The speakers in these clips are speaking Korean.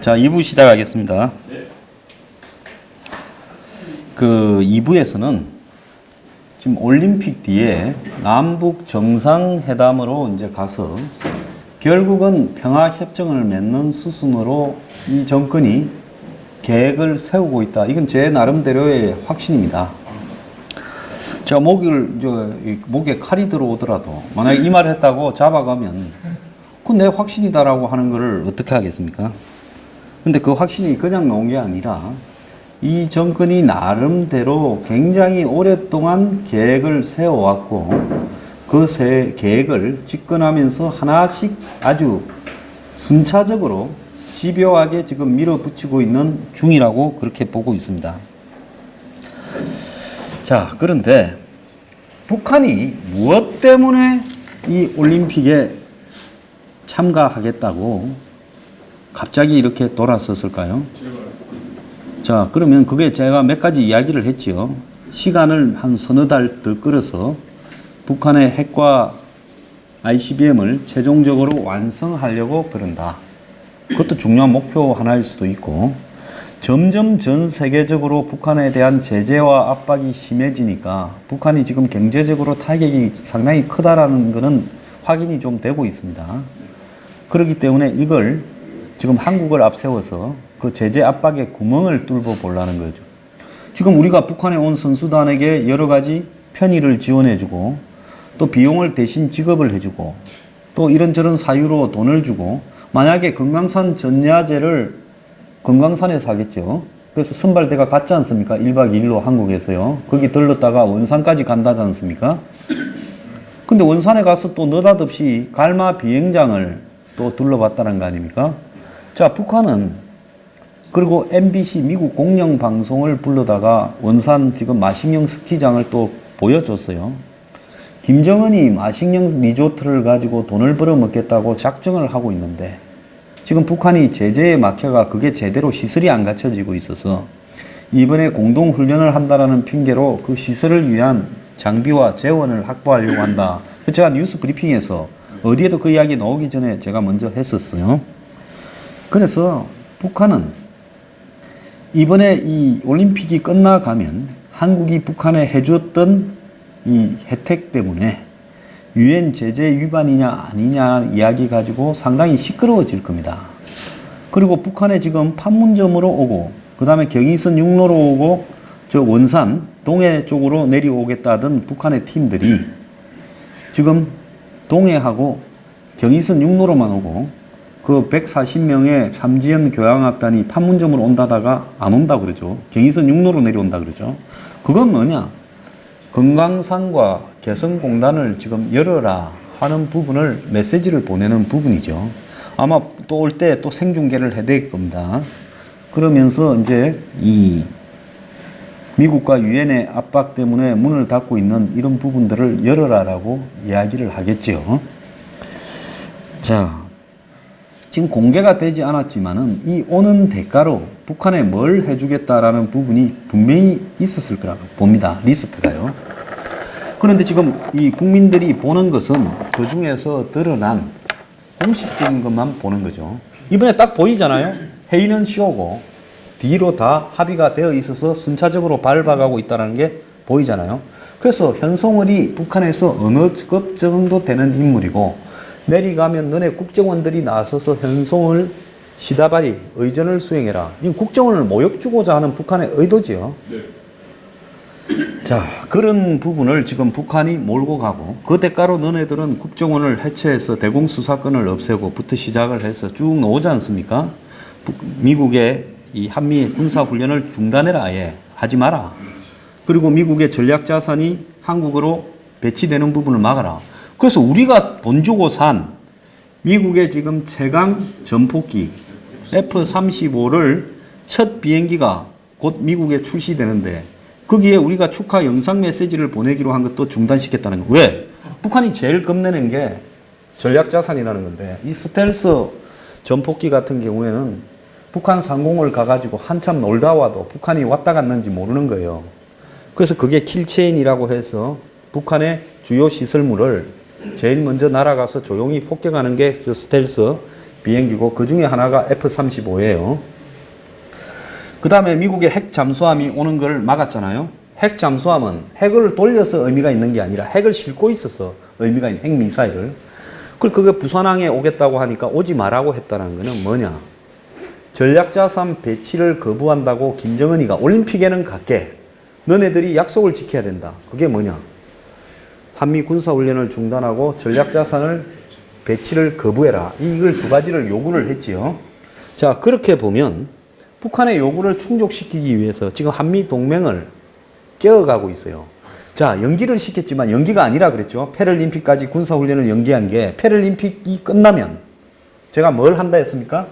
자, 2부 시작하겠습니다. 그 2부에서는 지금 올림픽 뒤에 남북 정상회담으로 이제 가서 결국은 평화협정을 맺는 수순으로 이 정권이 계획을 세우고 있다. 이건 제 나름대로의 확신입니다. 제가 목에 칼이 들어오더라도 만약에 이 말을 했다고 잡아가면 그건 내 확신이다라고 하는 것을 어떻게 하겠습니까? 근데 그 확신이 그냥 나온 게 아니라 이 정권이 나름대로 굉장히 오랫동안 계획을 세워왔고 그 계획을 집권하면서 하나씩 아주 순차적으로 집요하게 지금 밀어붙이고 있는 중이라고 그렇게 보고 있습니다. 자, 그런데 북한이 무엇 때문에 이 올림픽에 참가하겠다고 갑자기 이렇게 돌아섰을까요? 자, 그러면 그게 제가 몇 가지 이야기를 했지요. 시간을 한 서너 달 더 끌어서 북한의 핵과 ICBM을 최종적으로 완성하려고 그런다. 그것도 중요한 목표 하나일 수도 있고, 점점 전 세계적으로 북한에 대한 제재와 압박이 심해지니까 북한이 지금 경제적으로 타격이 상당히 크다라는 것은 확인이 좀 되고 있습니다. 그렇기 때문에 이걸 지금 한국을 앞세워서 그 제재 압박의 구멍을 뚫어 보려는 거죠. 지금 우리가 북한에 온 선수단에게 여러 가지 편의를 지원해주고 또 비용을 대신 지급을 해주고 또 이런저런 사유로 돈을 주고 만약에 금강산 전야제를 금강산에서 하겠죠. 그래서 선발대가 갔지 않습니까? 1박 2일로 한국에서요. 거기 들렀다가 원산까지 간다지 않습니까? 근데 원산에 가서 또 느닷없이 갈마 비행장을 또 둘러봤다는 거 아닙니까? 자, 북한은 그리고 MBC 미국 공영 방송을 불러다가 원산 지금 마식령 스키장을 또 보여줬어요. 김정은이 마식령 리조트를 가지고 돈을 벌어먹겠다고 작정을 하고 있는데 지금 북한이 제재에 막혀가 그게 제대로 시설이 안 갖춰지고 있어서 이번에 공동훈련을 한다라는 핑계로 그 시설을 위한 장비와 재원을 확보하려고 한다. 제가 뉴스 브리핑에서 어디에도 그 이야기 나오기 전에 제가 먼저 했었어요. 그래서 북한은 이번에 이 올림픽이 끝나가면 한국이 북한에 해줬던 이 혜택 때문에 유엔 제재 위반이냐 아니냐 이야기 가지고 상당히 시끄러워질 겁니다. 그리고 북한에 지금 판문점으로 오고 그 다음에 경의선 육로로 오고 저 원산 동해 쪽으로 내려오겠다던 북한의 팀들이 지금 동해하고 경의선 육로로만 오고 그 140명의 삼지연 교향악단이 판문점으로 온다다가 안 온다 그러죠. 경의선 육로로 내려온다 그러죠. 그건 뭐냐? 금강산과 개성공단을 지금 열어라 하는 부분을 메시지를 보내는 부분이죠. 아마 또 올 때 또 생중계를 해야 될 겁니다. 그러면서 이제 이 미국과 유엔의 압박 때문에 문을 닫고 있는 이런 부분들을 열어라라고 이야기를 하겠죠. 자, 지금 공개가 되지 않았지만은 이 오는 대가로 북한에 뭘 해주겠다라는 부분이 분명히 있었을 거라고 봅니다. 리스트가요. 그런데 지금 이 국민들이 보는 것은 그 중에서 드러난 공식적인 것만 보는 거죠. 이번에 딱 보이잖아요. 회의는 쉬우고 뒤로 다 합의가 되어 있어서 순차적으로 밟아가고 있다는 게 보이잖아요. 그래서 현송월이 북한에서 어느 급 정도 되는 인물이고 내려가면 너네 국정원들이 나서서 현송월 시다발이 의전을 수행해라. 이 국정원을 모욕 주고자 하는 북한의 의도지요. 네. 자, 그런 부분을 지금 북한이 몰고 가고 그 대가로 너네들은 국정원을 해체해서 대공수사권을 없애고부터 시작을 해서 쭉 나오지 않습니까? 미국의 이 한미 군사훈련을 중단해라. 아예 하지 마라. 그리고 미국의 전략자산이 한국으로 배치되는 부분을 막아라. 그래서 우리가 돈 주고 산 미국의 지금 최강 전폭기 F-35를 첫 비행기가 곧 미국에 출시되는데 거기에 우리가 축하 영상 메시지를 보내기로 한 것도 중단시켰다는 거. 왜? 북한이 제일 겁내는 게 전략자산이라는 건데 이 스텔스 전폭기 같은 경우에는 북한 상공을 가가지고 한참 놀다 와도 북한이 왔다 갔는지 모르는 거예요. 그래서 그게 킬체인이라고 해서 북한의 주요 시설물을 제일 먼저 날아가서 조용히 폭격하는 게 저 스텔스 비행기고 그 중에 하나가 F-35예요. 그 다음에 미국의 핵 잠수함이 오는 걸 막았잖아요. 핵 잠수함은 핵을 돌려서 의미가 있는 게 아니라 핵을 싣고 있어서 의미가 있는 핵미사일을. 그리고 그게 부산항에 오겠다고 하니까 오지 말라고 했다는 거는 뭐냐. 전략자산 배치를 거부한다고 김정은이가 올림픽에는 갈게. 너네들이 약속을 지켜야 된다. 그게 뭐냐. 한미 군사훈련을 중단하고 전략자산을 배치를 거부해라. 이걸 두 가지를 요구를 했지요. 자, 그렇게 보면 북한의 요구를 충족시키기 위해서 지금 한미 동맹을 깨어가고 있어요. 자, 연기를 시켰지만 연기가 아니라 그랬죠. 패럴림픽까지 군사훈련을 연기한 게 패럴림픽이 끝나면 제가 뭘 한다 했습니까?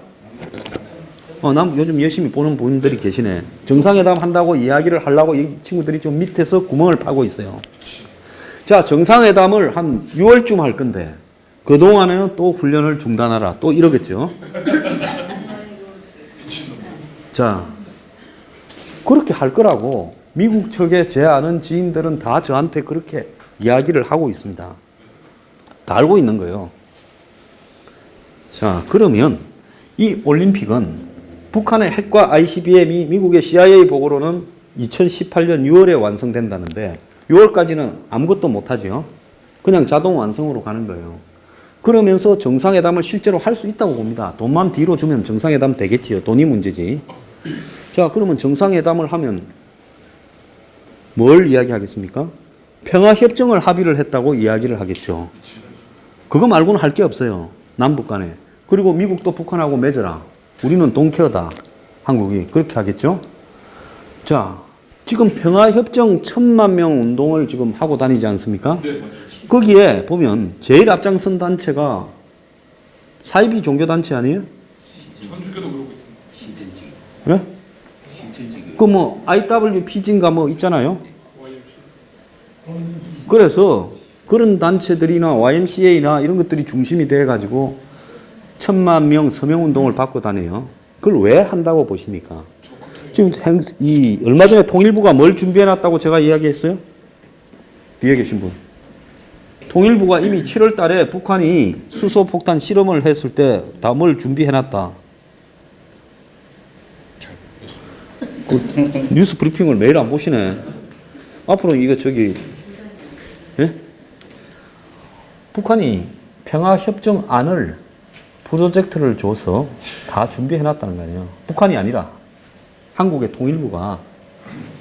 난 요즘 열심히 보는 분들이 계시네. 정상회담 한다고 이야기를 하려고 이 친구들이 좀 밑에서 구멍을 파고 있어요. 자, 정상회담을 한 6월쯤 할 건데 그동안에는 또 훈련을 중단하라. 또 이러겠죠. 자, 그렇게 할 거라고 미국 측에 제 아는 지인들은 다 저한테 그렇게 이야기를 하고 있습니다. 다 알고 있는 거예요. 자, 그러면 이 올림픽은 북한의 핵과 ICBM이 미국의 CIA 보고로는 2018년 6월에 완성된다는데 6월까지는 아무것도 못하죠. 그냥 자동 완성으로 가는 거예요. 그러면서 정상회담을 실제로 할 수 있다고 봅니다. 돈만 뒤로 주면 정상회담 되겠지요. 돈이 문제지. 자, 그러면 정상회담을 하면 뭘 이야기하겠습니까? 평화협정을 합의를 했다고 이야기를 하겠죠. 그거 말고는 할 게 없어요. 남북 간에. 그리고 미국도 북한하고 맺어라. 우리는 동케어다. 한국이. 그렇게 하겠죠. 자, 지금 평화협정 1000만 명 운동을 지금 하고 다니지 않습니까? 네, 맞아요. 거기에 보면 제일 앞장선 단체가 사이비 종교단체 아니에요? 천주교도 그러고 있습니다. 신천지. 네? 신천지. 그 뭐 IWPG인가 뭐 있잖아요. 그래서 그런 단체들이나 YMCA나 이런 것들이 중심이 돼 가지고 1000만 명 서명운동을 받고 다녀요. 그걸 왜 한다고 보십니까? 지금 얼마 전에 통일부가 뭘 준비해놨다고 제가 이야기했어요? 뒤에 계신 분. 통일부가 이미 7월 달에 북한이 수소폭탄 실험을 했을 때 다 뭘 준비해놨다. 그 뉴스 브리핑을 매일 안 보시네. 앞으로 이거 예? 북한이 평화협정안을 프로젝트를 줘서 다 준비해놨다는 거 아니에요. 북한이 아니라 한국의 통일부가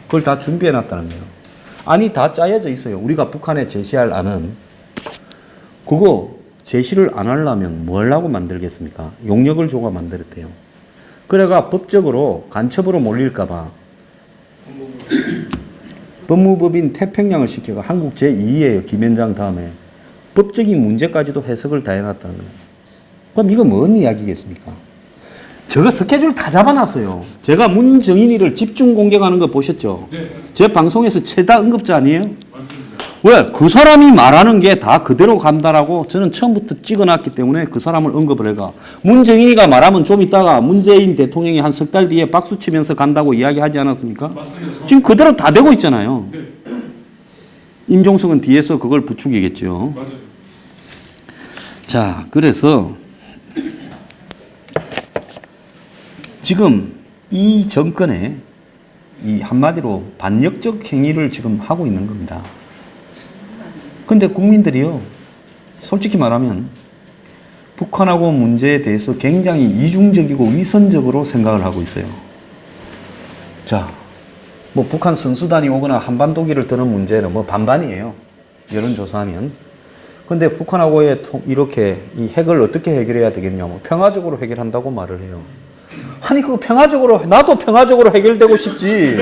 그걸 다 준비해놨다는 거예요. 안이 다 짜여져 있어요. 우리가 북한에 제시할 안은 그거 제시를 안 하려면 뭐 하려고 만들겠습니까? 용역을 줘가 만들었대요. 그래가 법적으로 간첩으로 몰릴까봐 법무법인 태평양을 시켜가 한국 제2예요. 김현장 다음에. 법적인 문제까지도 해석을 다 해놨다는 거예요. 그럼 이거 뭔 이야기겠습니까? 저거 스케줄 다 잡아놨어요. 제가 문정인이를 집중 공격하는 거 보셨죠? 네. 제 방송에서 최다 언급자 아니에요? 맞습니다. 왜? 그 사람이 말하는 게 다 그대로 간다라고 저는 처음부터 찍어놨기 때문에 그 사람을 언급을 해가. 문정인이가 말하면 좀 있다가 문재인 대통령이 한 석 달 뒤에 박수 치면서 간다고 이야기하지 않았습니까? 맞습니다. 지금 그대로 다 되고 있잖아요. 네. 임종석은 뒤에서 그걸 부추기겠죠. 맞아요. 자, 그래서 지금 이 정권에 이 한마디로 반역적 행위를 지금 하고 있는 겁니다. 근데 국민들이요, 솔직히 말하면 북한하고 문제에 대해서 굉장히 이중적이고 위선적으로 생각을 하고 있어요. 자, 뭐 북한 선수단이 오거나 한반도기를 드는 문제는 뭐 반반이에요. 여론조사하면. 근데 북한하고의 이렇게 이 핵을 어떻게 해결해야 되겠냐고 평화적으로 해결한다고 말을 해요. 아니 그 평화적으로 나도 평화적으로 해결되고 싶지.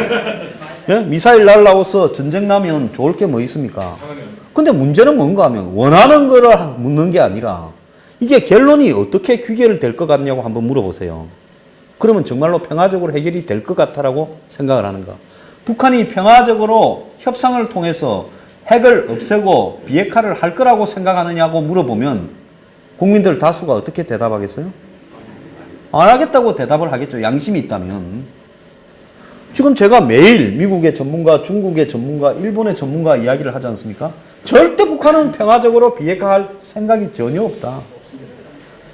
예? 미사일 날라와서 전쟁 나면 좋을 게 뭐 있습니까? 근데 문제는 뭔가 하면 원하는 거를 묻는 게 아니라 이게 결론이 어떻게 귀결 될 것 같냐고 한번 물어보세요. 그러면 정말로 평화적으로 해결이 될 것 같다라고 생각을 하는가? 북한이 평화적으로 협상을 통해서 핵을 없애고 비핵화를 할 거라고 생각하느냐고 물어보면 국민들 다수가 어떻게 대답하겠어요? 안 하겠다고 대답을 하겠죠. 양심이 있다면. 지금 제가 매일 미국의 전문가, 중국의 전문가, 일본의 전문가 이야기를 하지 않습니까? 절대 북한은 평화적으로 비핵화할 생각이 전혀 없다.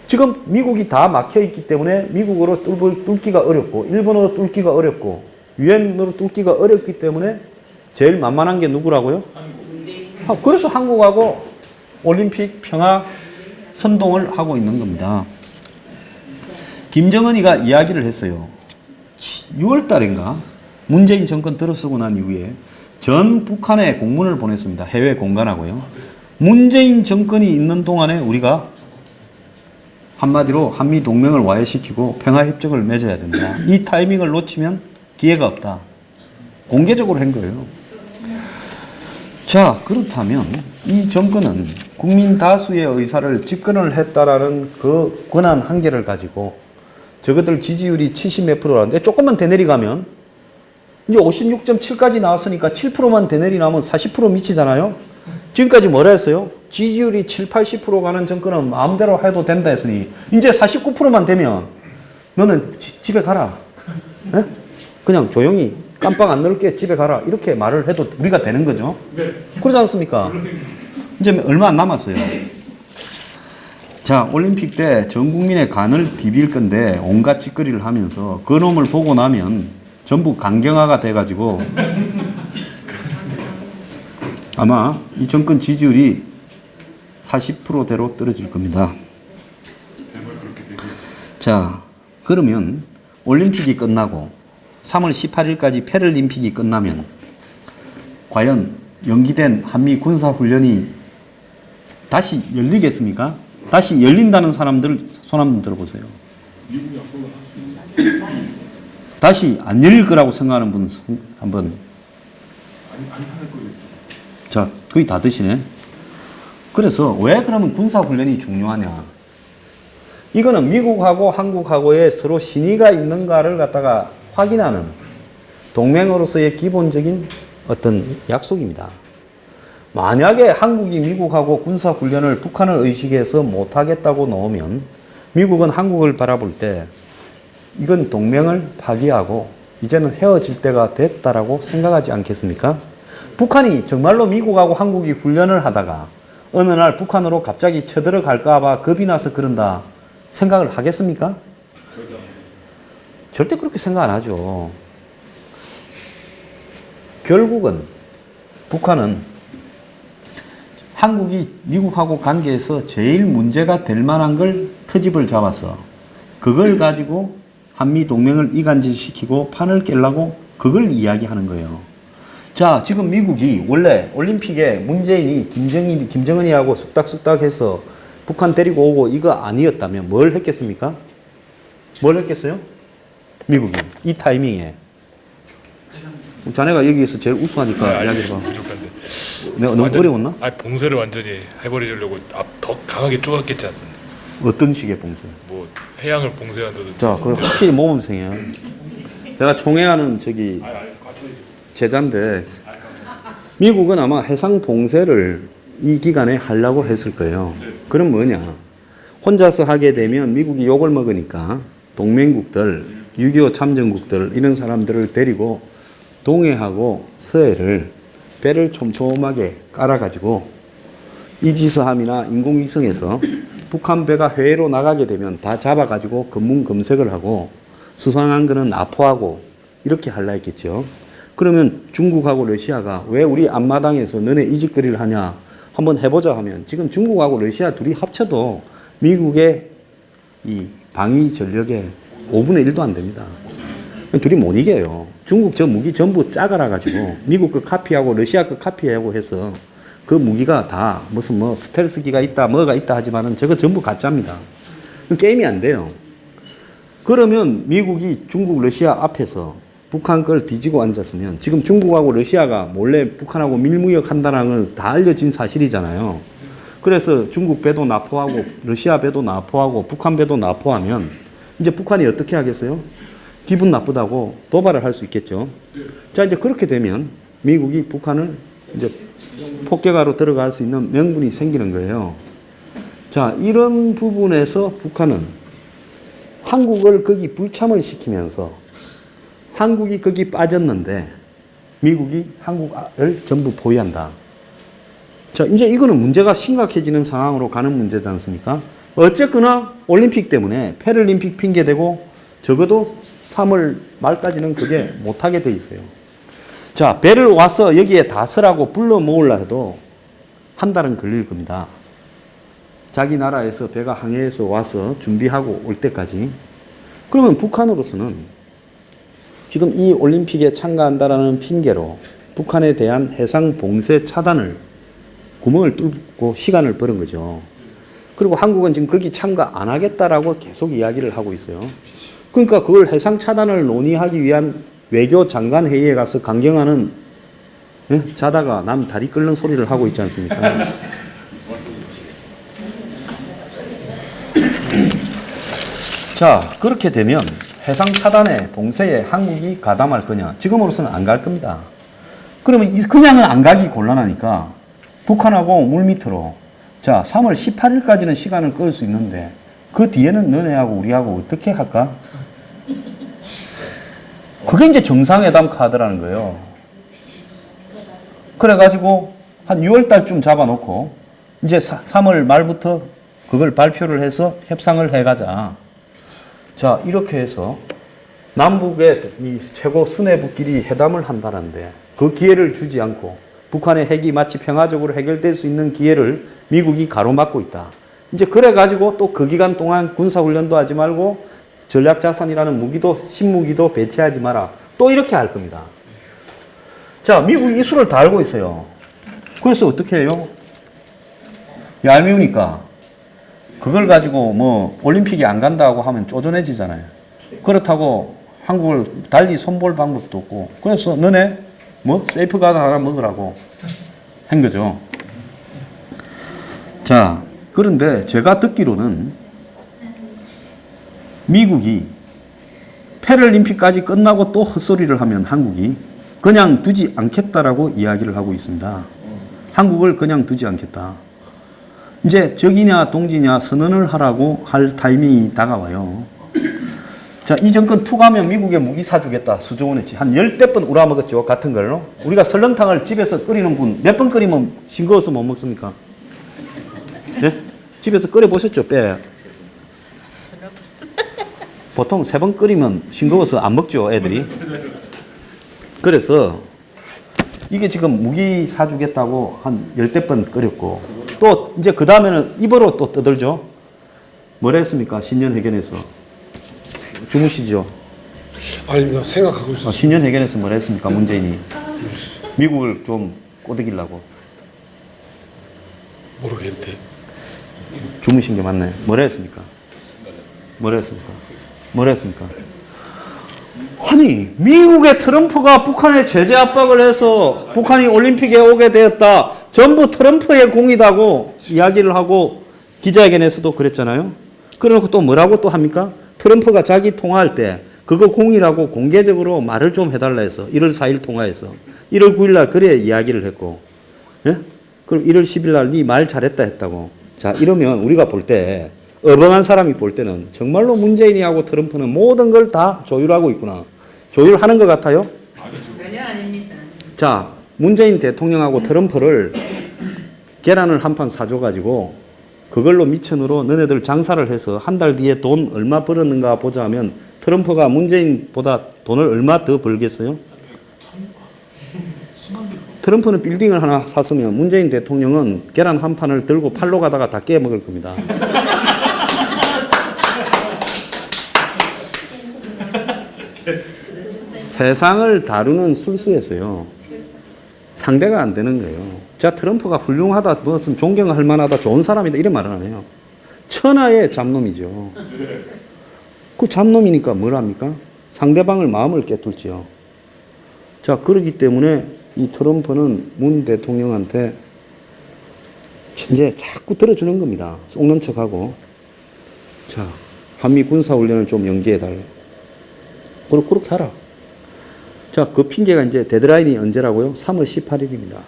지금 미국이 다 막혀 있기 때문에 미국어로 뚫기가 어렵고 일본어로 뚫기가 어렵고 유엔어로 뚫기가 어렵기 때문에 제일 만만한 게 누구라고요? 그래서 한국하고 올림픽 평화 선동을 하고 있는 겁니다. 김정은이가 이야기를 했어요. 6월 달인가 문재인 정권 들어서고 난 이후에 전 북한에 공문을 보냈습니다. 해외 공간하고요. 문재인 정권이 있는 동안에 우리가 한마디로 한미 동맹을 와해시키고 평화협정을 맺어야 된다. 이 타이밍을 놓치면 기회가 없다. 공개적으로 한 거예요. 자, 그렇다면 이 정권은 국민 다수의 의사를 집권을 했다라는 그 권한 한계를 가지고 저것들 지지율이 70 몇 프로라는데 조금만 더 내려가면 이제 56.7까지 나왔으니까 7%만 더 내려가면 40% 미치잖아요. 지금까지 뭐라 했어요? 지지율이 7, 80% 가는 정권은 마음대로 해도 된다 했으니 이제 49%만 되면 너는 집에 가라. 네? 그냥 조용히 깜빡 안 넣을게 집에 가라. 이렇게 말을 해도 우리가 되는 거죠. 네. 그러지 않습니까? 이제 얼마 안 남았어요. 자, 올림픽 때 전 국민의 간을 디빌 건데 온갖 짓거리를 하면서 그 놈을 보고 나면 전부 강경화가 돼가지고 아마 이 정권 지지율이 40%대로 떨어질 겁니다. 자, 그러면 올림픽이 끝나고 3월 18일까지 패럴림픽이 끝나면 과연 연기된 한미 군사훈련이 다시 열리겠습니까? 다시 열린다는 사람들 손 한번 들어보세요. 다시 안 열릴 거라고 생각하는 분 한번. 자, 거의 다 드시네. 그래서 왜 그러면 군사훈련이 중요하냐? 이거는 미국하고 한국하고의 서로 신의가 있는가를 갖다가 확인하는 동맹으로서의 기본적인 어떤 약속입니다. 만약에 한국이 미국하고 군사훈련을 북한을 의식해서 못하겠다고 놓으면 미국은 한국을 바라볼 때 이건 동맹을 파기하고 이제는 헤어질 때가 됐다라고 생각하지 않겠습니까? 북한이 정말로 미국하고 한국이 훈련을 하다가 어느 날 북한으로 갑자기 쳐들어갈까 봐 겁이 나서 그런다 생각을 하겠습니까? 절대 그렇게 생각 안 하죠. 결국은 북한은 한국이 미국하고 관계에서 제일 문제가 될 만한 걸 트집을 잡았어. 그걸 가지고 한미 동맹을 이간질시키고 판을 깨려고 그걸 이야기하는 거예요. 자, 지금 미국이 원래 올림픽에 문재인이 김정은이하고 쑥닥쑥닥 해서 북한 데리고 오고 이거 아니었다면 뭘 했겠습니까? 뭘 했겠어요? 미국이 이 타이밍에. 자네가 여기에서 제일 우수하니까 이야기해봐. 부족한데. 내가 너무 어려웠나? 아니 봉쇄를 완전히 해버리려고 더 강하게 쪼았겠지 않습니까? 어떤 식의 봉쇄? 뭐 해양을 봉쇄한다든지. 자, 그럼 확실히 모범생이야. 제가 총회하는 저기 제자인데 미국은 아마 해상 봉쇄를 이 기간에 하려고 했을 거예요. 그럼 뭐냐? 혼자서 하게 되면 미국이 욕을 먹으니까 동맹국들, 6.25 참전국들 이런 사람들을 데리고 동해하고 서해를 배를 촘촘하게 깔아가지고 이지스함이나 인공위성에서 북한 배가 해외로 나가게 되면 다 잡아가지고 검문 검색을 하고 수상한 거는 납포하고 이렇게 하려 했겠죠. 그러면 중국하고 러시아가 왜 우리 앞마당에서 너네 이 짓거리를 하냐 한번 해보자 하면 지금 중국하고 러시아 둘이 합쳐도 미국의 이 방위 전력의 5분의 1도 안 됩니다. 둘이 못 이겨요. 중국 저 무기 전부 짜갈아 가지고 미국 거 카피하고 러시아 거 카피하고 해서 그 무기가 다 무슨 뭐 스텔스기가 있다 뭐가 있다 하지만은 저거 전부 가짜입니다. 게임이 안 돼요. 그러면 미국이 중국 러시아 앞에서 북한 걸 뒤지고 앉았으면 지금 중국하고 러시아가 몰래 북한하고 밀무역 한다는 건 다 알려진 사실이잖아요. 그래서 중국 배도 납포하고 러시아 배도 납포하고 북한 배도 납포하면 이제 북한이 어떻게 하겠어요? 기분 나쁘다고 도발을 할 수 있겠죠. 자, 이제 그렇게 되면 미국이 북한을 이제 폭격하러 들어갈 수 있는 명분이 생기는 거예요. 자, 이런 부분에서 북한은 한국을 거기 불참을 시키면서 한국이 거기 빠졌는데 미국이 한국을 전부 보유한다. 자, 이제 이거는 문제가 심각해지는 상황으로 가는 문제지 않습니까? 어쨌거나 올림픽 때문에 패럴림픽 핑계대고 적어도 3월 말까지는 그게 못하게 돼 있어요. 자, 배를 와서 여기에 다 서라고 불러 모으려 해도 한 달은 걸릴 겁니다. 자기 나라에서 배가 항해해서 와서 준비하고 올 때까지. 그러면 북한으로서는 지금 이 올림픽에 참가한다라는 핑계로 북한에 대한 해상 봉쇄 차단을 구멍을 뚫고 시간을 벌은 거죠. 그리고 한국은 지금 거기 참가 안 하겠다라고 계속 이야기를 하고 있어요. 그러니까 그걸 해상 차단을 논의하기 위한 외교 장관 회의에 가서 강경화는 자다가 남 다리 끓는 소리를 하고 있지 않습니까? 자, 그렇게 되면 해상 차단에 봉쇄에 한국이 가담할 거냐? 지금으로서는 안 갈 겁니다. 그러면 그냥은 안 가기 곤란하니까 북한하고 물밑으로 자, 3월 18일까지는 시간을 끌 수 있는데 그 뒤에는 너네하고 우리하고 어떻게 할까? 그게 이제 정상회담 카드라는 거예요. 그래가지고 한 6월 달쯤 잡아놓고 이제 3월 말부터 그걸 발표를 해서 협상을 해가자. 자, 이렇게 해서 남북의 이 최고 수뇌부끼리 회담을 한다는데 그 기회를 주지 않고 북한의 핵이 마치 평화적으로 해결될 수 있는 기회를 미국이 가로막고 있다. 이제 그래가지고 또 그 기간 동안 군사훈련도 하지 말고 전략자산이라는 무기도, 신무기도 배치하지 마라. 또 이렇게 할 겁니다. 자, 미국이 이 수를 다 알고 있어요. 그래서 어떻게 해요? 얄미우니까 그걸 가지고 뭐 올림픽이 안 간다고 하면 쪼잔해지잖아요. 그렇다고 한국을 달리 손볼 방법도 없고 그래서 너네 뭐 세이프가드 하나 먹으라고 한 거죠. 자, 그런데 제가 듣기로는 미국이 패럴림픽까지 끝나고 또 헛소리를 하면 한국이 그냥 두지 않겠다라고 이야기를 하고 있습니다. 한국을 그냥 두지 않겠다. 이제 적이냐 동지냐 선언을 하라고 할 타이밍이 다가와요. 자, 이 정권 투가면 미국에 무기 사주겠다. 수조 원어치. 한 10대 번 우라먹었죠. 같은 걸로. 우리가 설렁탕을 집에서 끓이는 분 몇 번 끓이면 싱거워서 못 먹습니까? 네? 집에서 끓여보셨죠? 뼈. 보통 3번 끓이면 싱거워서 안 먹죠. 애들이. 그래서 이게 지금 무기 사주겠다고 한 10대 번 끓였고 또 이제 그 다음에는 입으로 또 떠들죠. 뭐라 했습니까? 신년회견에서. 주무시죠? 아닙니다. 생각하고 있었어요. 신년회견에서 뭐라 했습니까? 문재인이. 미국을 좀 꼬드기려고. 모르겠는데. 주무신 게 맞나요? 뭐라 했습니까? 뭐라 했습니까? 뭐라 했습니까? 아니, 미국의 트럼프가 북한에 제재 압박을 해서 북한이 올림픽에 오게 되었다. 전부 트럼프의 공이다고 이야기를 하고 기자회견에서도 그랬잖아요. 그래놓고 또 뭐라고 또 합니까? 트럼프가 자기 통화할 때 그거 공이라고 공개적으로 말을 좀 해달라 해서 1월 4일 통화해서 1월 9일 날 그래 이야기를 했고, 예? 그럼 1월 10일 날 네 말 잘했다 했다고. 자, 이러면 우리가 볼 때 어벙한 사람이 볼 때는 정말로 문재인이하고 트럼프는 모든 걸 다 조율하고 있구나. 조율하는 것 같아요? 전혀 아닙니다. 자, 문재인 대통령하고 트럼프를 계란을 한 판 사줘가지고 그걸로 미천으로 너네들 장사를 해서 한 달 뒤에 돈 얼마 벌었는가 보자 하면 트럼프가 문재인보다 돈을 얼마 더 벌겠어요? 트럼프는 빌딩을 하나 샀으면 문재인 대통령은 계란 한 판을 들고 팔로 가다가 다 깨먹을 겁니다. 세상을 다루는 술수에서요. 상대가 안 되는 거예요. 자, 트럼프가 훌륭하다, 무슨 존경할 만하다, 좋은 사람이다 이런 말은 안 해요. 천하의 잡놈이죠. 그 잡놈이니까 뭘 합니까? 상대방을 마음을 깨뚫지요. 자, 그렇기 때문에 이 트럼프는 문 대통령한테 이제 자꾸 들어주는 겁니다. 속는 척하고. 자, 한미 군사훈련을 좀 연기해달라. 그렇게 하라. 자, 그 핑계가 이제 데드라인이 언제라고요? 3월 18일입니다.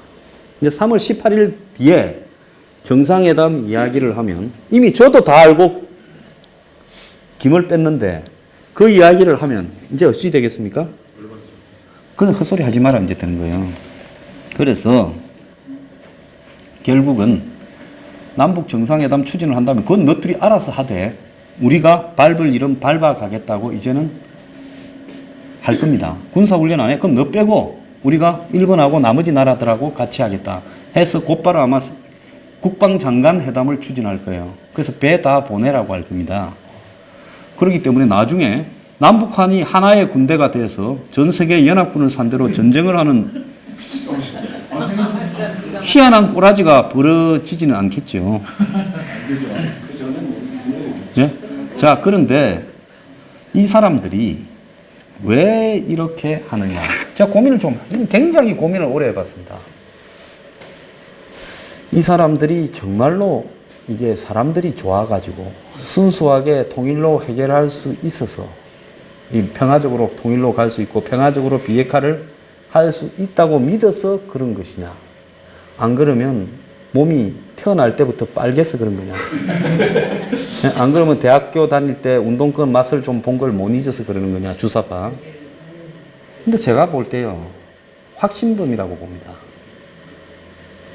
이제 3월 18일 뒤에 정상회담 이야기를 하면 이미 저도 다 알고 김을 뺐는데 그 이야기를 하면 이제 어찌 되겠습니까? 그건 헛소리 하지 마라 이제 되는 거예요. 그래서 결국은 남북 정상회담 추진을 한다면 그건 너들이 알아서 하되 우리가 밟을 일은 밟아가겠다고 이제는 할 겁니다. 군사훈련 안 해? 그럼 너 빼고 우리가 일본하고 나머지 나라들하고 같이 하겠다 해서 곧바로 아마 국방장관 회담을 추진할 거예요. 그래서 배 다 보내라고 할 겁니다. 그렇기 때문에 나중에 남북한이 하나의 군대가 돼서 전 세계 연합군을 상대로 전쟁을 하는 희한한 꼬라지가 벌어지지는 않겠죠. 예? 자, 그런데 이 사람들이 왜 이렇게 하느냐. 제가 굉장히 고민을 오래 해봤습니다. 이 사람들이 정말로 이게 사람들이 좋아가지고 순수하게 통일로 해결할 수 있어서 이 평화적으로 통일로 갈 수 있고 평화적으로 비핵화를 할 수 있다고 믿어서 그런 것이냐. 안 그러면 몸이 태어날 때부터 빨개서 그런 거냐. 안 그러면 대학교 다닐 때 운동권 맛을 좀 본 걸 못 잊어서 그러는 거냐. 주사파. 근데 제가 볼 때요. 확신범이라고 봅니다.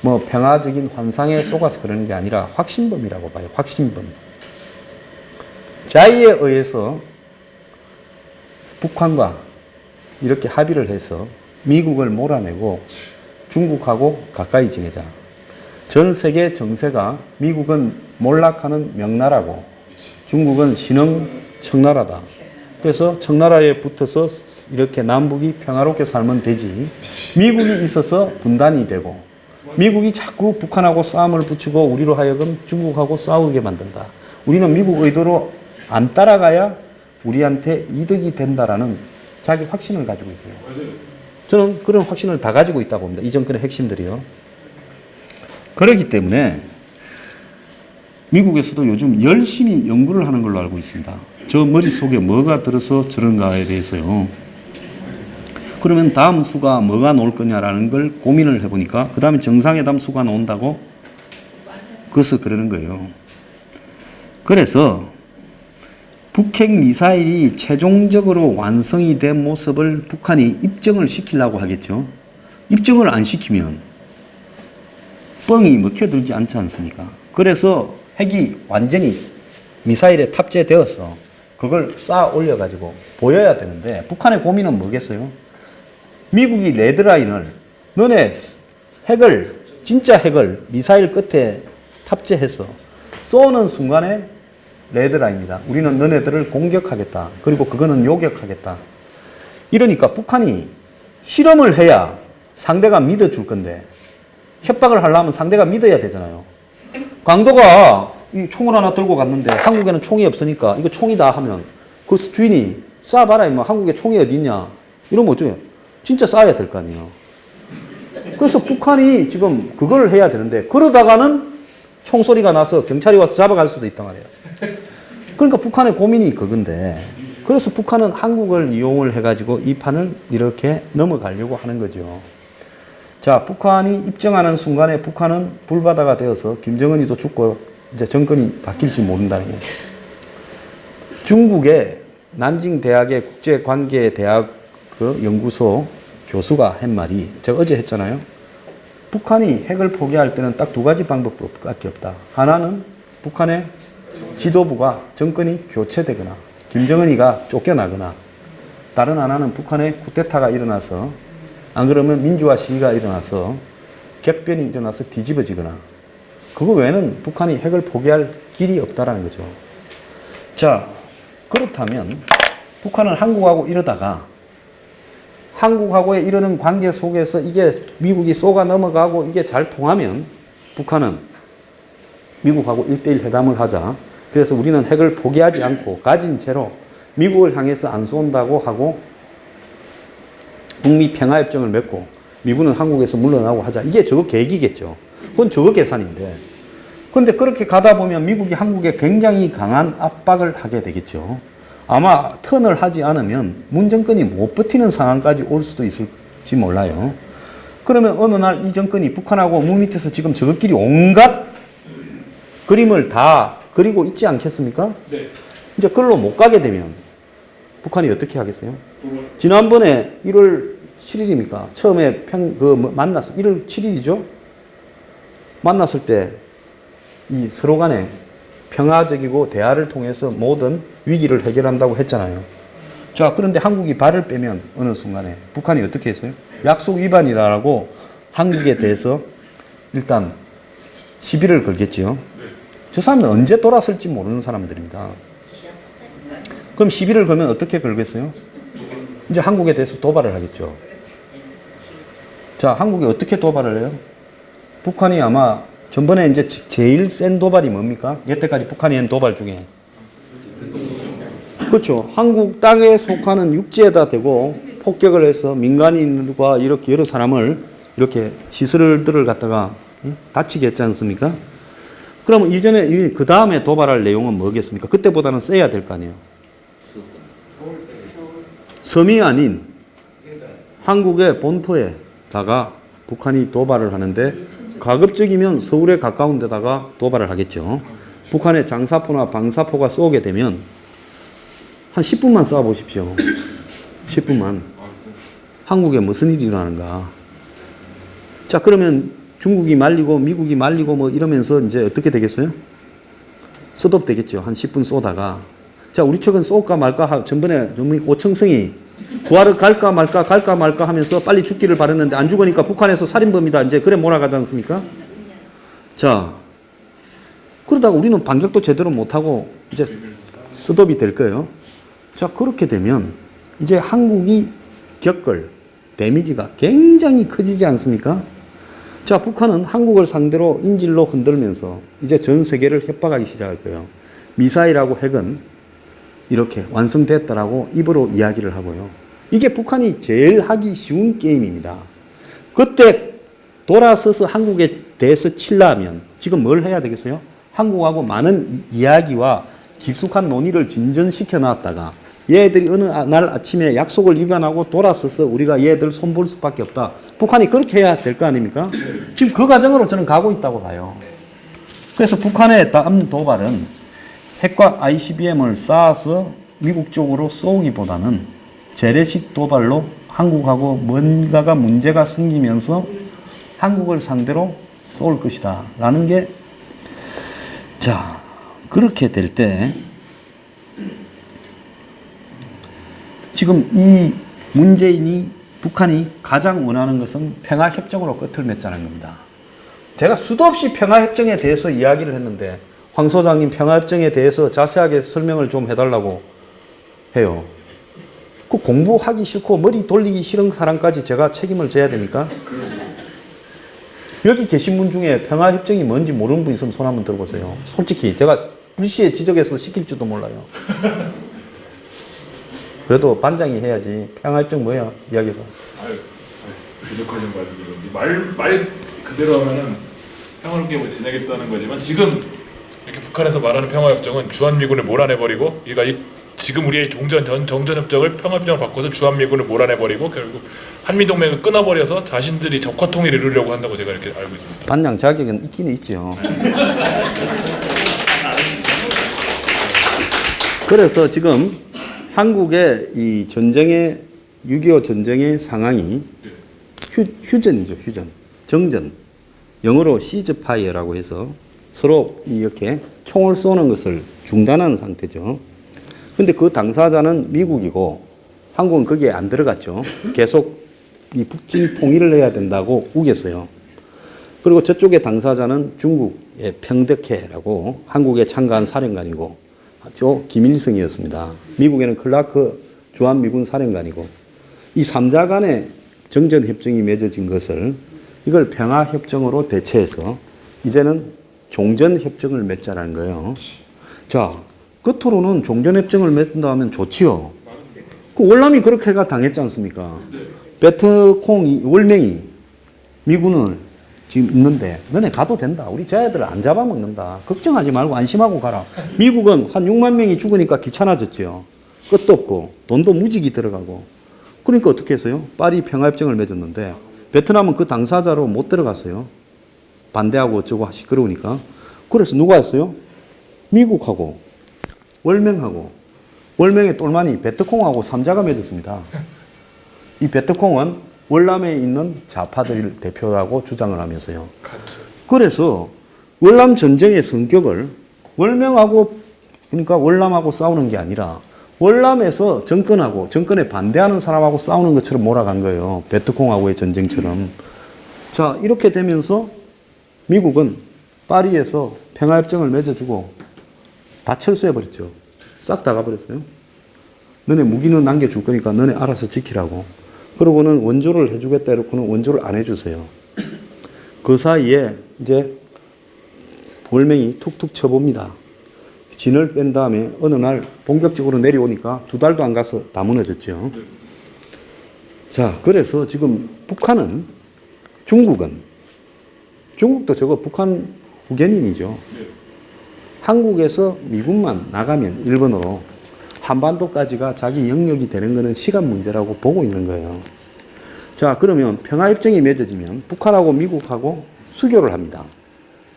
뭐 평화적인 환상에 속아서 그러는 게 아니라 확신범이라고 봐요. 확신범. 자의에 의해서 북한과 이렇게 합의를 해서 미국을 몰아내고 중국하고 가까이 지내자. 전 세계 정세가 미국은 몰락하는 명나라고 중국은 신흥 청나라다. 그래서 청나라에 붙어서 이렇게 남북이 평화롭게 살면 되지. 미국이 있어서 분단이 되고 미국이 자꾸 북한하고 싸움을 붙이고 우리로 하여금 중국하고 싸우게 만든다. 우리는 미국 의도로 안 따라가야 우리한테 이득이 된다라는 자기 확신을 가지고 있어요. 저는 그런 확신을 다 가지고 있다고 봅니다. 이 정권의 핵심들이요. 그렇기 때문에 미국에서도 요즘 열심히 연구를 하는 걸로 알고 있습니다. 저 머릿속에 뭐가 들어서 저런가에 대해서요. 그러면 다음 수가 뭐가 나올 거냐라는 걸 고민을 해보니까 그 다음에 정상회담 수가 나온다고 그래서 그러는 거예요. 그래서 북핵 미사일이 최종적으로 완성이 된 모습을 북한이 입증을 시키려고 하겠죠. 입증을 안 시키면 뻥이 먹혀들지 않지 않습니까? 그래서 핵이 완전히 미사일에 탑재되어서 그걸 쌓아 올려가지고 보여야 되는데 북한의 고민은 뭐겠어요? 미국이 레드라인을 너네 핵을 진짜 핵을 미사일 끝에 탑재해서 쏘는 순간에 레드라인이다. 우리는 너네들을 공격하겠다. 그리고 그거는 요격하겠다. 이러니까 북한이 실험을 해야 상대가 믿어줄 건데 협박을 하려면 상대가 믿어야 되잖아요. 강도가 이 총을 하나 들고 갔는데 한국에는 총이 없으니까 이거 총이다 하면 그 주인이 쏴봐라. 뭐 한국에 총이 어디 있냐. 이러면 어때요? 진짜 쏴야 될 거 아니에요. 그래서 북한이 지금 그걸 해야 되는데 그러다가는 총소리가 나서 경찰이 와서 잡아갈 수도 있단 말이에요. 그러니까 북한의 고민이 그건데 그래서 북한은 한국을 이용을 해가지고 이 판을 이렇게 넘어가려고 하는 거죠. 자, 북한이 입증하는 순간에 북한은 불바다가 되어서 김정은이도 죽고 이제 정권이 바뀔지 모른다는 거예요. 중국의 난징 대학의 국제관계대학 그 연구소 교수가 한 말이 제가 어제 했잖아요. 북한이 핵을 포기할 때는 딱 두 가지 방법밖에 없다. 하나는 북한의 지도부가 정권이 교체되거나 김정은이가 쫓겨나거나 다른 하나는 북한의 쿠데타가 일어나서 안 그러면 민주화 시위가 일어나서 격변이 일어나서 뒤집어지거나 그거 외에는 북한이 핵을 포기할 길이 없다라는 거죠. 자, 그렇다면 북한은 한국하고 이러다가 한국하고의 이러는 관계 속에서 이게 미국이 쏘가 넘어가고 이게 잘 통하면 북한은 미국하고 1대1 회담을 하자. 그래서 우리는 핵을 포기하지 않고 가진 채로 미국을 향해서 안 쏜다고 하고 북미 평화협정을 맺고 미군은 한국에서 물러나고 하자. 이게 저거 계획이겠죠. 그건 저거 계산인데. 그런데 그렇게 가다 보면 미국이 한국에 굉장히 강한 압박을 하게 되겠죠. 아마 턴을 하지 않으면 문 정권이 못 버티는 상황까지 올 수도 있을지 몰라요. 그러면 어느 날 이 정권이 북한하고 문 밑에서 지금 저것끼리 온갖 그림을 다 그리고 있지 않겠습니까? 네. 이제 그걸로 못 가게 되면 북한이 어떻게 하겠어요? 지난번에 1월 7일입니까? 처음에 만났어. 1월 7일이죠? 만났을 때 이 서로 간에 평화적이고 대화를 통해서 모든 위기를 해결한다고 했잖아요. 자, 그런데 한국이 발을 빼면 어느 순간에 북한이 어떻게 했어요? 약속 위반이다라고 한국에 대해서 일단 시비를 걸겠지요. 저 사람은 언제 돌아설지 모르는 사람들입니다. 그럼 시비를 걸면 어떻게 걸겠어요? 이제 한국에 대해서 도발을 하겠죠. 자, 한국이 어떻게 도발을 해요? 북한이 아마 전번에 이제 제일 센 도발이 뭡니까? 여태까지 북한이 한 도발 중에. 그렇죠. 한국 땅에 속하는 육지에다 대고 폭격을 해서 민간인과 이렇게 여러 사람을 이렇게 시설들을 갖다가 다치게 했지 않습니까? 그럼 이전에, 그 다음에 도발할 내용은 뭐겠습니까? 그때보다는 세야 될 거 아니에요. 섬이 아닌 한국의 본토에다가 북한이 도발을 하는데 가급적이면 서울에 가까운 데다가 도발을 하겠죠. 북한의 장사포나 방사포가 쏘게 되면 한 10분만 쏴 보십시오. 10분만. 한국에 무슨 일이 일어나는가. 자, 그러면 중국이 말리고 미국이 말리고 뭐 이러면서 이제 어떻게 되겠어요? 스톱 되겠죠. 한 10분 쏘다가. 자, 우리 측은 쏠까 말까 전번에 오청성이 구하러 갈까 말까 하면서 빨리 죽기를 바랬는데 안 죽으니까 북한에서 살인범이다. 이제 그래 몰아가지 않습니까? 자, 그러다가 우리는 반격도 제대로 못하고 이제 스톱이 될 거예요. 자, 그렇게 되면 이제 한국이 겪을 데미지가 굉장히 커지지 않습니까? 자, 북한은 한국을 상대로 인질로 흔들면서 이제 전 세계를 협박하기 시작할 거예요. 미사일하고 핵은 이렇게 완성됐다라고 입으로 이야기를 하고요. 이게 북한이 제일 하기 쉬운 게임입니다. 그때 돌아서서 한국에 대해서 치려면 지금 뭘 해야 되겠어요? 한국하고 많은 이야기와 깊숙한 논의를 진전시켜 놨다가 얘들이 어느 날 아침에 약속을 위반하고 돌아서서 우리가 얘들 손볼 수밖에 없다. 북한이 그렇게 해야 될 거 아닙니까? 지금 그 과정으로 저는 가고 있다고 봐요. 그래서 북한의 다음 도발은 핵과 ICBM을 쌓아서 미국 쪽으로 쏘기보다는 재래식 도발로 한국하고 뭔가가 문제가 생기면서 한국을 상대로 쏠 것이다 라는 게, 자, 그렇게 될 때 지금 이 문재인이 북한이 가장 원하는 것은 평화협정으로 끝을 맺자는 겁니다. 제가 수도 없이 평화협정에 대해서 이야기를 했는데 황 소장님 평화협정에 대해서 자세하게 설명을 좀 해달라고 해요. 그 공부하기 싫고 머리 돌리기 싫은 사람까지 제가 책임을 져야 됩니까? 여기 계신 분 중에 평화협정이 뭔지 모르는 분 있으면 손 한번 들어보세요. 솔직히 제가 불시에 지적해서 시킬 줄도 몰라요. 그래도 반장이 해야지. 평화협정 뭐야? 이야기해봐. 부족하신 말씀이고 말 그대로 하면은 평화롭게 뭐 지내겠다는 거지만 지금 이렇게 북한에서 말하는 평화협정은 주한미군을 몰아내버리고 지금 우리의 정전협정을 평화협정을 바꿔서 주한미군을 몰아내버리고 결국 한미동맹을 끊어버려서 자신들이 적화통일을 이루려고 한다고 제가 이렇게 알고 있습니다. 반장 자격은 있긴 있죠. 그래서 지금 한국의 이 전쟁의 6.25 전쟁의 상황이 휴전이죠. 휴전. 정전. 영어로 시즈파이어라고 해서 서로 이렇게 총을 쏘는 것을 중단한 상태죠. 근데 그 당사자는 미국이고 한국은 거기에 안 들어갔죠. 계속 이 북진 통일을 해야 된다고 우겼어요. 그리고 저쪽의 당사자는 중국의 평덕회라고 한국에 참가한 사령관이고 김일성이었습니다. 미국에는 클라크 주한미군 사령관이고 이 3자 간의 정전협정이 맺어진 것을 이걸 평화협정으로 대체해서 이제는 종전협정을 맺자라는 거예요. 자, 겉으로는 종전협정을 맺는다 하면 좋지요. 그 월남이 그렇게가 당했지 않습니까? 베트콩 월맹이 미군을 지금 있는데 너네 가도 된다. 우리 쟤들 안 잡아먹는다. 걱정하지 말고 안심하고 가라. 미국은 한 6만 명이 죽으니까 귀찮아졌죠. 끝도 없고 돈도 무지개 들어가고. 그러니까 어떻게 했어요? 파리 평화협정을 맺었는데 베트남은 그 당사자로 못 들어갔어요. 반대하고 어쩌고 시끄러우니까. 그래서 누가 했어요? 미국하고 월맹하고 월맹의 똘마니 베트콩하고 3자가 맺었습니다. 이 베트콩은 월남에 있는 좌파들 대표라고 주장을 하면서요. 그래서 월남 전쟁의 성격을 월명하고 그러니까 월남하고 싸우는 게 아니라 월남에서 정권하고 정권에 반대하는 사람하고 싸우는 것처럼 몰아간 거예요. 베트콩하고의 전쟁처럼. 자, 이렇게 되면서 미국은 파리에서 평화협정을 맺어주고 다 철수해버렸죠. 싹 다 가버렸어요. 너네 무기는 남겨줄 거니까 너네 알아서 지키라고. 그러고는 원조를 해주겠다 이러고는 원조를 안 해주세요. 그 사이에 이제 월맹이 툭툭 쳐봅니다. 진을 뺀 다음에 어느 날 본격적으로 내려오니까 2달도 안 가서 다 무너졌죠. 자, 그래서 지금 북한은 중국도 저거 북한 후견인이죠. 한국에서 미군만 나가면 일본으로 한반도까지가 자기 영역이 되는 것은 시간 문제라고 보고 있는 거예요. 자, 그러면 평화협정이 맺어지면 북한하고 미국하고 수교를 합니다.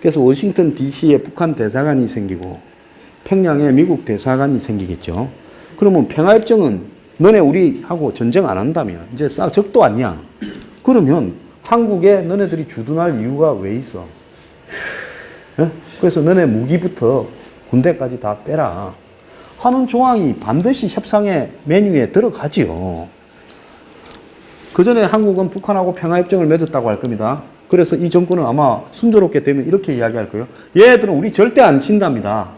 그래서 워싱턴 DC에 북한 대사관이 생기고 평양에 미국 대사관이 생기겠죠. 그러면 평화협정은 너네 우리하고 전쟁 안 한다면 이제 적도 아니야. 그러면 한국에 너네들이 주둔할 이유가 왜 있어? 예? 그래서 너네 무기부터 군대까지 다 빼라 하는 조항이 반드시 협상의 메뉴에 들어가지요. 그 전에 한국은 북한하고 평화협정을 맺었다고 할 겁니다. 그래서 이 정권은 아마 순조롭게 되면 이렇게 이야기할 거예요. 얘들은 우리 절대 안 친답니다.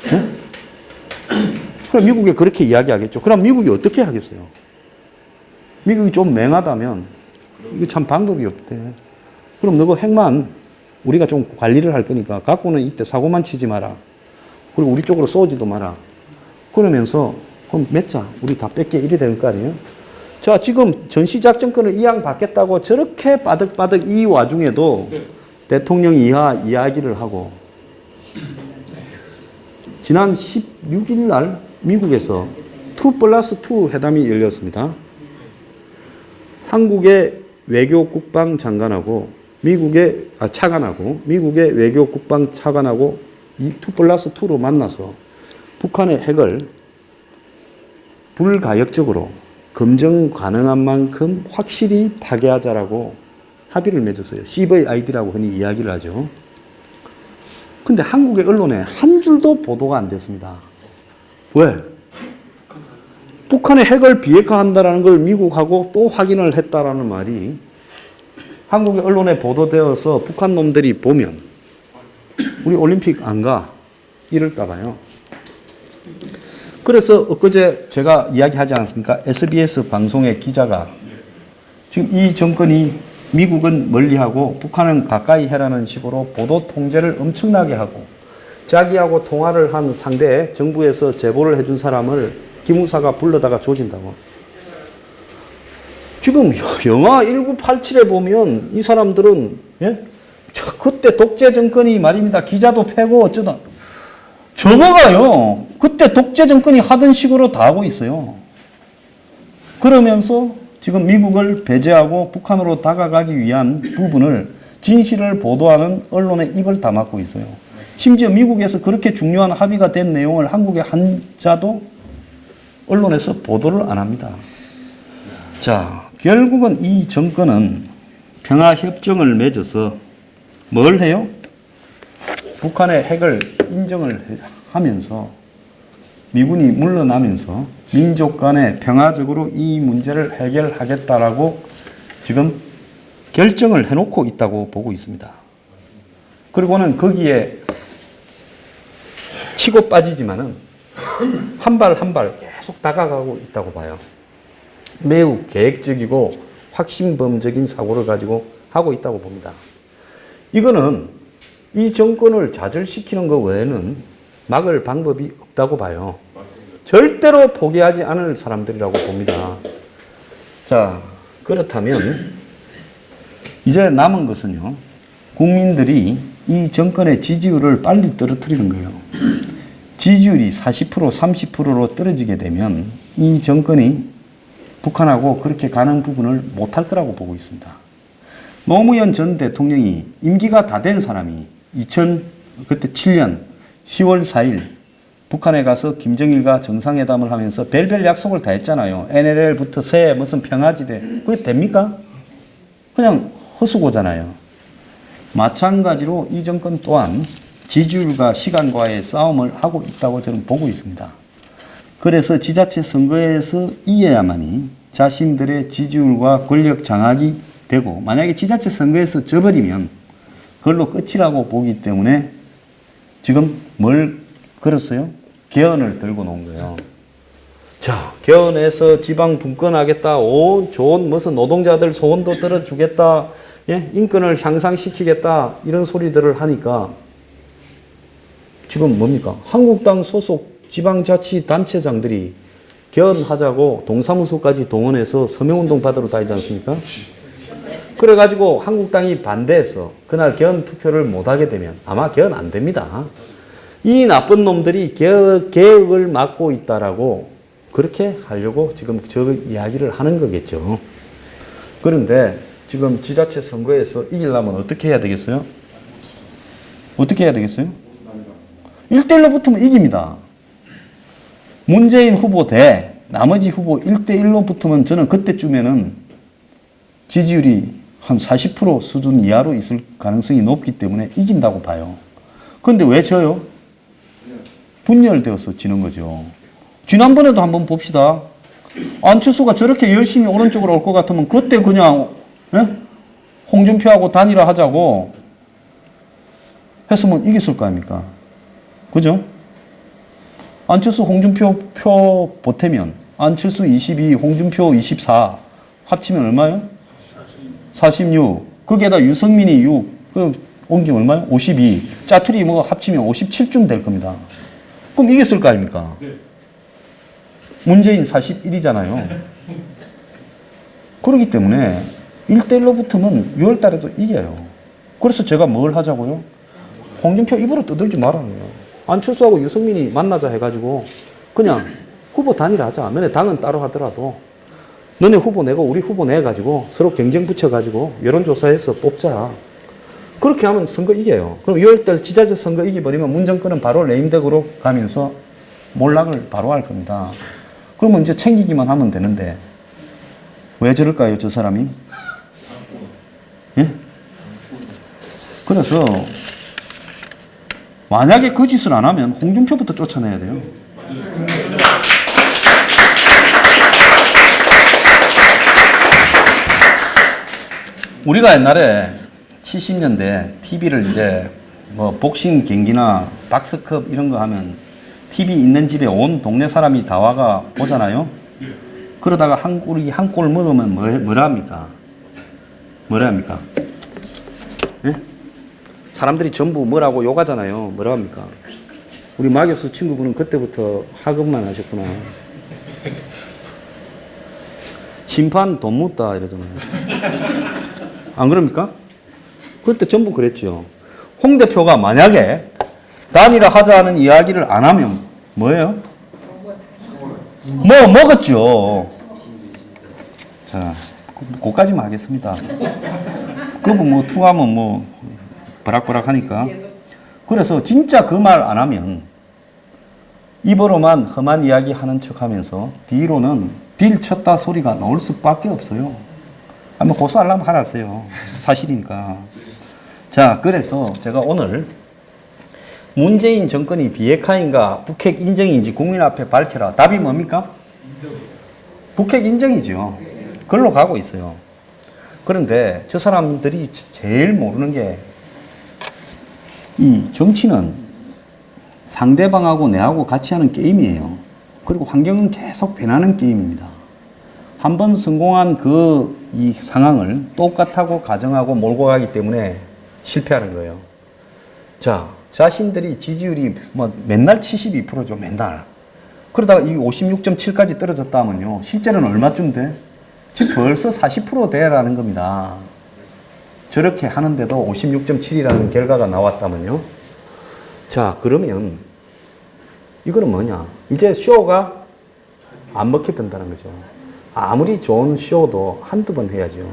네? 그럼 미국에 그렇게 이야기하겠죠. 그럼 미국이 어떻게 하겠어요? 미국이 좀 맹하다면 이거 참 방법이 없대. 그럼 너가 핵만 우리가 좀 관리를 할 거니까 갖고는 이때 사고만 치지 마라. 그리고 우리 쪽으로 쏘지도 마라. 그러면서 그럼 맺자. 우리 다 뺏게 이래 되는 거 아니에요? 자, 지금 전시작전권을 이양받겠다고 저렇게 바득바득 이 와중에도 대통령이 이야기를 하고 지난 16일 날 미국에서 2+2 회담이 열렸습니다. 한국의 외교국방 장관하고 차관하고 미국의 외교국방 차관하고 이 2+2로 만나서 북한의 핵을 불가역적으로 검증 가능한 만큼 확실히 파괴하자라고 합의를 맺었어요. CVID라고 흔히 이야기를 하죠. 근데 한국의 언론에 한 줄도 보도가 안 됐습니다. 왜? 북한의 핵을 비핵화한다는 걸 미국하고 또 확인을 했다라는 말이 한국의 언론에 보도되어서 북한 놈들이 보면 우리 올림픽 안 가 이럴까 봐요. 그래서 엊그제 제가 이야기하지 않았습니까? SBS 방송의 기자가 지금 이 정권이 미국은 멀리하고 북한은 가까이 해라는 식으로 보도 통제를 엄청나게 하고 자기하고 통화를 한 상대에 정부에서 제보를 해준 사람을 기무사가 불러다가 조진다고. 지금 영화 1987에 보면 이 사람들은 그때 독재 정권이 말입니다. 기자도 패고 어쩌다 저거가요. 그때 독재 정권이 하던 식으로 다 하고 있어요. 그러면서 지금 미국을 배제하고 북한으로 다가가기 위한 부분을 진실을 보도하는 언론의 입을 다 막고 있어요. 심지어 미국에서 그렇게 중요한 합의가 된 내용을 한국의 한 자도 언론에서 보도를 안 합니다. 자, 결국은 이 정권은 평화협정을 맺어서 뭘 해요? 북한의 핵을 인정을 하면서 미군이 물러나면서 민족 간에 평화적으로 이 문제를 해결하겠다라고 지금 결정을 해놓고 있다고 보고 있습니다. 그리고는 거기에 치고 빠지지만은 한 발 한 발 계속 다가가고 있다고 봐요. 매우 계획적이고 확신범적인 사고를 가지고 하고 있다고 봅니다. 이거는 이 정권을 좌절시키는 것 외에는 막을 방법이 없다고 봐요. 절대로 포기하지 않을 사람들이라고 봅니다. 자, 그렇다면 이제 남은 것은요, 국민들이 이 정권의 지지율을 빨리 떨어뜨리는 거예요. 지지율이 40%, 30%로 떨어지게 되면 이 정권이 북한하고 그렇게 가는 부분을 못할 거라고 보고 있습니다. 노무현 전 대통령이 임기가 다 된 사람이 그때 7년 10월 4일 북한에 가서 김정일과 정상회담을 하면서 별별 약속을 다 했잖아요. NLL부터 무슨 평화지대. 그게 됩니까? 그냥 헛수고잖아요. 마찬가지로 이 정권 또한 지지율과 시간과의 싸움을 하고 있다고 저는 보고 있습니다. 그래서 지자체 선거에서 이겨야만이 자신들의 지지율과 권력 장악이 되고, 만약에 지자체 선거에서 져버리면 그걸로 끝이라고 보기 때문에 지금 뭘 걸었어요? 개헌을 들고 놓은 거예요. 자, 개헌해서 지방 분권하겠다. 좋은 무슨 노동자들 소원도 들어주겠다. 예? 인권을 향상시키겠다. 이런 소리들을 하니까 지금 뭡니까? 한국당 소속 지방자치단체장들이 개헌하자고 동사무소까지 동원해서 서명운동 받으러 다니지 않습니까? 그래가지고 한국당이 반대해서 그날 개헌 투표를 못하게 되면 아마 개헌 안 됩니다. 이 나쁜 놈들이 개혁을 막고 있다라고 그렇게 하려고 지금 저 이야기를 하는 거겠죠. 그런데 지금 지자체 선거에서 이기려면 어떻게 해야 되겠어요? 어떻게 해야 되겠어요? 1대1로 붙으면 이깁니다. 문재인 후보 대 나머지 후보 1대1로 붙으면 저는 그때쯤에는 지지율이 한 40% 수준 이하로 있을 가능성이 높기 때문에 이긴다고 봐요. 그런데 왜 져요? 분열되어서 지는 거죠. 지난번에도 한번 봅시다. 안철수가 저렇게 열심히 오른쪽으로 올 것 같으면 그때 그냥 홍준표하고 단일화 하자고 했으면 이겼을 거 아닙니까? 그죠? 안철수 홍준표 표 보태면 안철수 22, 홍준표 24 합치면 얼마예요? 46. 거기에다 유승민이 6. 그 옮기면 얼마예요? 52. 짜투리 뭐 합치면 57쯤 될 겁니다. 그럼 이겼을 거 아닙니까? 문재인 41이잖아요. 그렇기 때문에 1대1로 붙으면 6월 달에도 이겨요. 그래서 제가 뭘 하자고요? 홍준표 입으로 떠들지 말라는 거예요. 안철수하고 유승민이 만나자 해가지고 그냥 후보 단일하자. 너네 당은 따로 하더라도 너네 후보 내고 우리 후보 내가지고 서로 경쟁 붙여가지고 여론조사해서 뽑자. 그렇게 하면 선거 이겨요. 그럼 6월달 지자체 선거 이기버리면 문정권은 바로 레임덕으로 가면서 몰락을 바로 할 겁니다. 그러면 이제 챙기기만 하면 되는데 왜 저럴까요, 저 사람이? 예? 그래서 만약에 그 짓을 안 하면 홍준표부터 쫓아내야 돼요. 우리가 옛날에 70년대 TV를 이제 뭐 복싱 경기나 박스컵 이런 거 하면 TV 있는 집에 온 동네 사람이 다 와가 보잖아요. 그러다가 한 골 먹으면 뭐라 합니까? 뭐라 합니까? 예? 사람들이 전부 뭐라고 욕하잖아요. 뭐라 합니까? 우리 마교수 친구분은 그때부터 학업만 하셨구나. 심판 돈 묻다 이러잖아요. 안 그럽니까? 그때 전부 그랬죠. 홍 대표가 만약에 단일화 하자는 이야기를 안 하면 뭐예요? 뭐 먹었죠. 자, 그까지만 하겠습니다. 그분 뭐 투하면 뭐 버락버락 하니까. 그래서 진짜 그 말 안 하면 입으로만 험한 이야기 하는 척 하면서 뒤로는 딜 쳤다 소리가 나올 수밖에 없어요. 한번 고소하려면 하라세요. 사실이니까. 자, 그래서 제가 오늘 문재인 정권이 비핵화인가 북핵 인정인지 국민 앞에 밝혀라. 답이 뭡니까? 북핵 인정이죠. 그걸로 가고 있어요. 그런데 저 사람들이 제일 모르는 게 이 정치는 상대방하고 내하고 같이 하는 게임이에요. 그리고 환경은 계속 변하는 게임입니다. 한번 성공한 이 상황을 똑같다고 가정하고 몰고 가기 때문에 실패하는 거예요. 자, 자신들이 지지율이 뭐 맨날 72%죠, 맨날. 그러다가 이 56.7까지 떨어졌다 하면요. 실제로는 얼마쯤 돼? 지금 벌써 40% 돼라는 겁니다. 저렇게 하는데도 56.7이라는 결과가 나왔다면요. 자, 그러면 이거는 뭐냐? 이제 쇼가 안 먹게 된다는 거죠. 아무리 좋은 쇼도 한두 번 해야죠.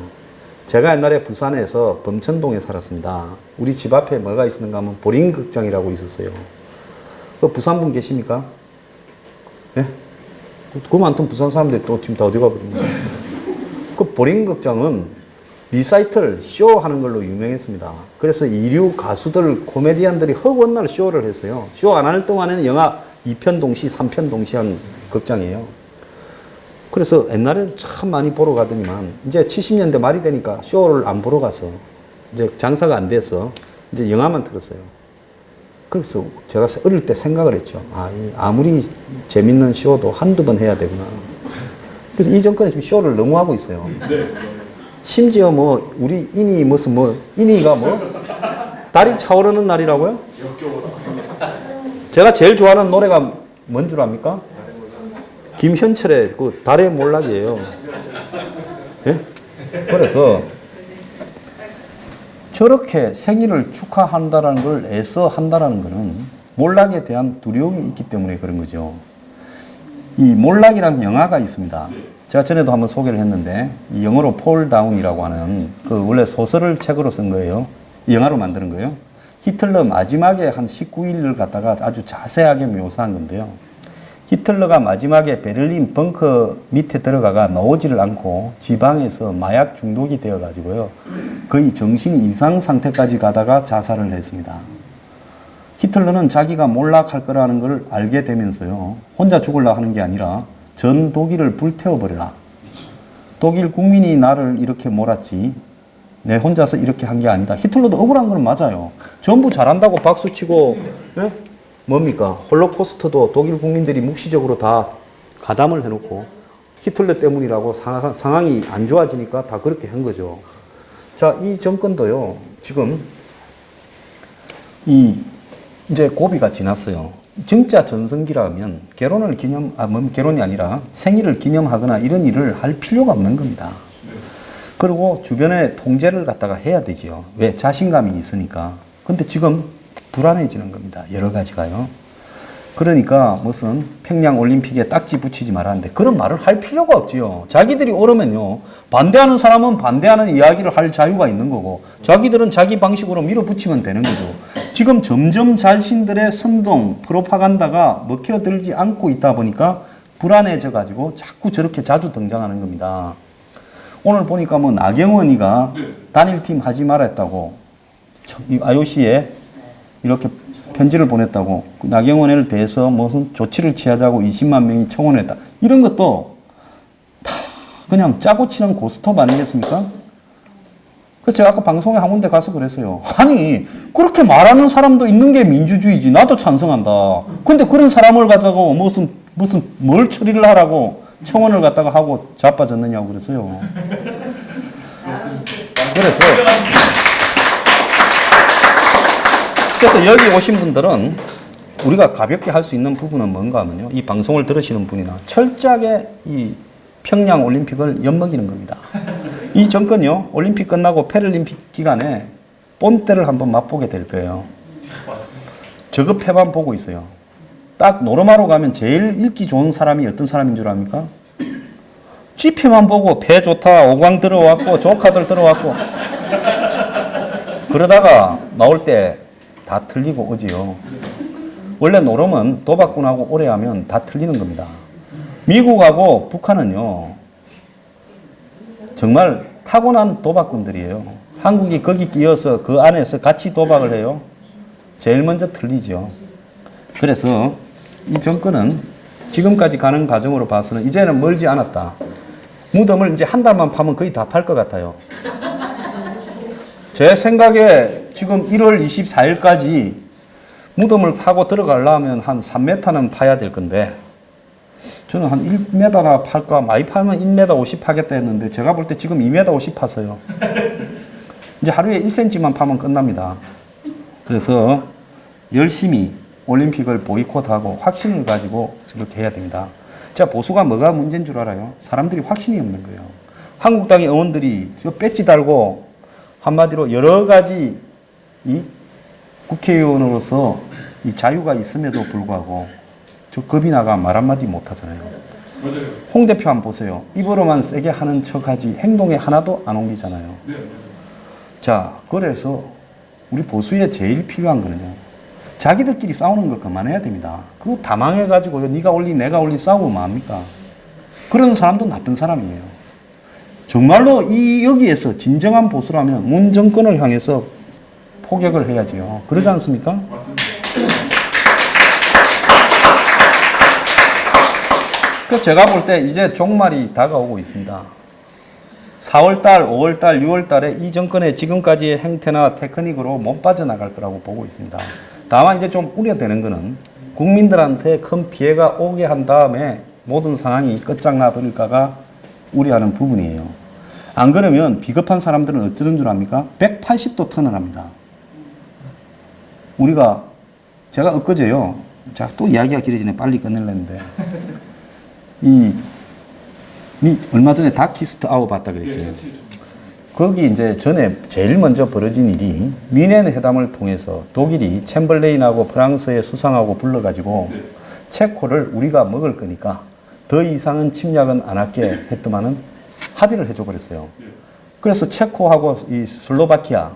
제가 옛날에 부산에서 범천동에 살았습니다. 우리 집 앞에 뭐가 있었는가 하면 보링극장이라고 있었어요. 그 부산 분 계십니까? 예? 그 많던 부산 사람들이 또 지금 다 어디 가버렸나? 그 보링극장은 리사이틀, 쇼 하는 걸로 유명했습니다. 그래서 이류 가수들, 코미디언들이 허구한 쇼를 했어요. 쇼 안 할 동안에는 영화 2편 동시, 3편 동시 한 극장이에요. 그래서 옛날에는 참 많이 보러 가더니만 이제 70년대 말이 되니까 쇼를 안 보러 가서 이제 장사가 안 돼서 이제 영화만 틀었어요. 그래서 제가 어릴 때 생각을 했죠. 아무리 재밌는 쇼도 한두 번 해야 되구나. 그래서 이 정권에 지금 쇼를 너무 하고 있어요. 심지어 뭐 우리 인이 무슨 인이가 달이 차오르는 날이라고요? 제가 제일 좋아하는 노래가 뭔 줄 압니까? 김현철의 그 달의 몰락이에요. 예? 그래서 저렇게 생일을 축하한다라는 걸 애써 한다라는 것은 몰락에 대한 두려움이 있기 때문에 그런 거죠. 이 몰락이라는 영화가 있습니다. 제가 전에도 한번 소개를 했는데 이 영어로 폴 다운이라고 하는 그 원래 소설을 책으로 쓴 거예요. 영화로 만드는 거예요. 히틀러 마지막에 한 19일을 갖다가 아주 자세하게 묘사한 건데요. 히틀러가 마지막에 베를린 벙커 밑에 들어가가 나오지를 않고 지방에서 마약 중독이 되어가지고요. 거의 정신 이상 상태까지 가다가 자살을 했습니다. 히틀러는 자기가 몰락할 거라는 걸 알게 되면서요. 혼자 죽으려고 하는 게 아니라 전 독일을 불태워버려라. 독일 국민이 나를 이렇게 몰았지 내 혼자서 이렇게 한 게 아니다. 히틀러도 억울한 건 맞아요. 전부 잘한다고 박수치고 예? 뭡니까? 홀로코스트도 독일 국민들이 묵시적으로 다 가담을 해놓고 히틀러 때문이라고 상황이 안 좋아지니까 다 그렇게 한 거죠. 자, 이 정권도요. 지금 이제 고비가 지났어요. 정자 전성기라면 결혼을 결혼이 아니라 생일을 기념하거나 이런 일을 할 필요가 없는 겁니다. 그리고 주변에 통제를 갖다가 해야 되죠. 왜? 자신감이 있으니까. 근데 지금 불안해지는 겁니다. 여러 가지가요. 그러니까 무슨 평양 올림픽에 딱지 붙이지 말았는데 그런 말을 할 필요가 없지요. 자기들이 오르면요. 반대하는 사람은 반대하는 이야기를 할 자유가 있는 거고 자기들은 자기 방식으로 밀어붙이면 되는 거죠. 지금 점점 자신들의 선동, 프로파간다가 먹혀들지 않고 있다 보니까 불안해져 가지고 자꾸 저렇게 자주 등장하는 겁니다. 오늘 보니까 나경원이가 단일팀 하지 말았다고 IOC에 이렇게 편지를 보냈다고 나경원에 대해서 무슨 조치를 취하자고 20만 명이 청원했다. 이런 것도 다 그냥 짜고 치는 고스톱 아니겠습니까? 그래서 제가 아까 방송에 한 군데 가서 그랬어요. 아니 그렇게 말하는 사람도 있는 게 민주주의지. 나도 찬성한다. 근데 그런 사람을 갖다가 무슨 뭘 처리를 하라고 청원을 갖다가 하고 자빠졌느냐고 그랬어요. 그래서 여기 오신 분들은 우리가 가볍게 할 수 있는 부분은 뭔가 하면요. 이 방송을 들으시는 분이나 철저하게 이 평양 올림픽을 엿먹이는 겁니다. 이 정권요. 올림픽 끝나고 패럴림픽 기간에 본때를 한번 맛보게 될 거예요. 저급해만 보고 있어요. 딱 노르마로 가면 제일 읽기 좋은 사람이 어떤 사람인 줄 압니까? 지표만 보고 배 좋다, 오광 들어왔고 조카들 들어왔고 그러다가 나올 때 다 틀리고 오지요. 원래 노름은 도박꾼하고 오래 하면 다 틀리는 겁니다. 미국하고 북한은요. 정말 타고난 도박꾼들이에요. 한국이 거기 끼어서 그 안에서 같이 도박을 해요. 제일 먼저 틀리죠. 그래서 이 정권은 지금까지 가는 과정으로 봐서는 이제는 멀지 않았다. 무덤을 이제 한 달만 파면 거의 다 팔 것 같아요. 제 생각에 지금 1월 24일까지 무덤을 파고 들어가려면 한 3m는 파야 될 건데 저는 한 1m나 팔까 많이 팔면 1m 50 파겠다 했는데 제가 볼 때 지금 2m 50 팠어요. 이제 하루에 1cm만 파면 끝납니다. 그래서 열심히 올림픽을 보이콧하고 확신을 가지고 이렇게 해야 됩니다. 자, 보수가 뭐가 문제인 줄 알아요? 사람들이 확신이 없는 거예요. 한국당의 의원들이 저 배지 달고 한마디로 여러 가지 이 국회의원으로서 이 자유가 있음에도 불구하고 저 겁이 나가 말 한마디 못 하잖아요. 홍 대표 한번 보세요. 입으로만 세게 하는 척하지 행동에 하나도 안 옮기잖아요. 자, 그래서 우리 보수에 제일 필요한 거는요. 자기들끼리 싸우는 걸 그만해야 됩니다. 그거 다 망해가지고 네가 올리 내가 올리 싸우고 뭐합니까? 그런 사람도 나쁜 사람이에요. 정말로 여기에서 진정한 보수라면 문 정권을 향해서 포격을 해야지요. 그러지 않습니까? 맞습니다. 그 제가 볼 때 이제 종말이 다가오고 있습니다. 4월달, 5월달, 6월달에 이 정권의 지금까지의 행태나 테크닉으로 못 빠져나갈 거라고 보고 있습니다. 다만 이제 좀 우려되는 거는 국민들한테 큰 피해가 오게 한 다음에 모든 상황이 끝장나 버릴까가 우려하는 부분이에요. 안 그러면 비겁한 사람들은 어쩌는 줄 압니까? 180도 턴을 합니다. 제가 엊그제요. 자, 또 이야기가 길어지네. 빨리 끝낼랬는데. 얼마 전에 다키스트 아워 봤다 그랬죠. 거기 이제 전에 제일 먼저 벌어진 일이 미넨 회담을 통해서 독일이 챔벌레인하고 프랑스의 수상하고 불러가지고 체코를 우리가 먹을 거니까 더 이상은 침략은 안 할게 했더만은 합의를 해줘 버렸어요. 그래서 체코하고 이 슬로바키아,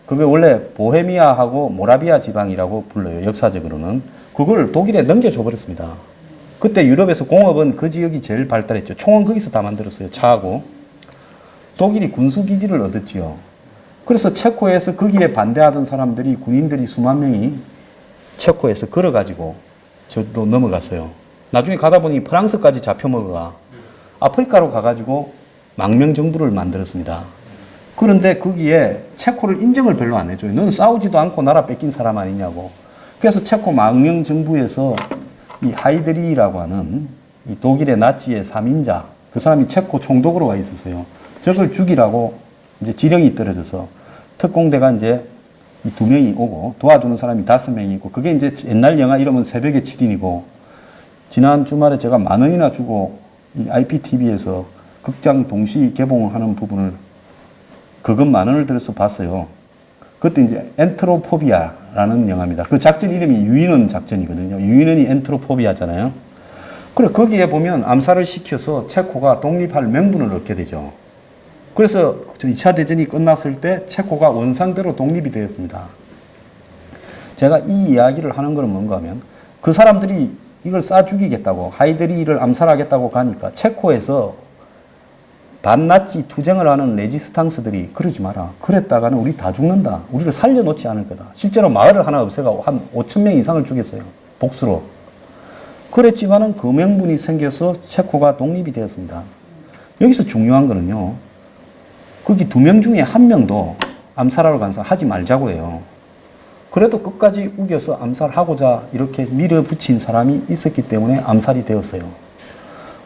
그게 원래 보헤미아하고 모라비아 지방이라고 불러요. 역사적으로는. 그걸 독일에 넘겨줘 버렸습니다. 그때 유럽에서 공업은 그 지역이 제일 발달했죠. 총은 거기서 다 만들었어요. 차하고. 독일이 군수기지를 얻었지요. 그래서 체코에서 거기에 반대하던 사람들이, 군인들이 수만 명이 체코에서 걸어가지고 저로 넘어갔어요. 나중에 가다 보니 프랑스까지 잡혀먹어가 아프리카로 가가지고 망명정부를 만들었습니다. 그런데 거기에 체코를 인정을 별로 안 해줘요. 너는 싸우지도 않고 나라 뺏긴 사람 아니냐고. 그래서 체코 망명정부에서 이 하이드리히라고 하는 이 독일의 나치의 3인자, 그 사람이 체코 총독으로 와 있었어요. 저걸 죽이라고 이제 지령이 떨어져서 특공대가 이제 이 2명이 오고 도와주는 사람이 5명이 있고, 그게 이제 옛날 영화 이러면 새벽의 7인이고, 지난 주말에 제가 10,000원이나 주고 이 IPTV에서 극장 동시 개봉하는 부분을 그것 10,000원을 들여서 봤어요. 그때 이제 엔트로포비아라는 영화입니다. 그 작전 이름이 유인원 작전이거든요. 유인원이 엔트로포비아잖아요. 그래, 거기에 보면 암살을 시켜서 체코가 독립할 명분을 얻게 되죠. 그래서 2차 대전이 끝났을 때 체코가 원상대로 독립이 되었습니다. 제가 이 이야기를 하는 건 뭔가 하면, 그 사람들이 이걸 쏴 죽이겠다고, 하이드리히를 암살하겠다고 가니까 체코에서 반나치 투쟁을 하는 레지스탕스들이 그러지 마라. 그랬다가는 우리 다 죽는다. 우리를 살려놓지 않을 거다. 실제로 마을을 하나 없애가 한 5,000명 이상을 죽였어요. 복수로. 그랬지만은 그 명분이 생겨서 체코가 독립이 되었습니다. 여기서 중요한 거는요, 거기 2명 중에 1명도 암살하러 간 사람 하지 말자고 해요. 그래도 끝까지 우겨서 암살하고자 이렇게 밀어붙인 사람이 있었기 때문에 암살이 되었어요.